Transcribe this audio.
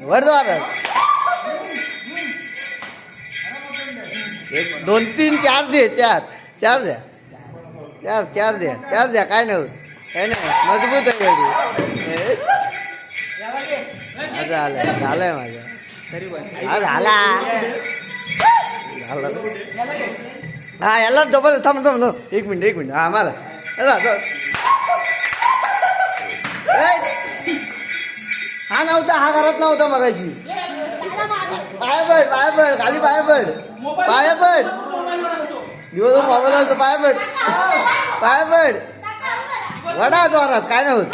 वर जा एक 2 3 4 दे, 4 द्या, 4 द्या. काय नाही होत, काय नाही, मजबूत आहे एवढी. झालंय माझं झाला. हा याला जबरदस्त. थांब 1 मिनिट. हा मला हा नव्हता, हा घरात नव्हता मगाशी. पाय पड खाली, पाय पड दिवस मोबाईल असतो. पाय पड वडा जोरात. काय नाही होत.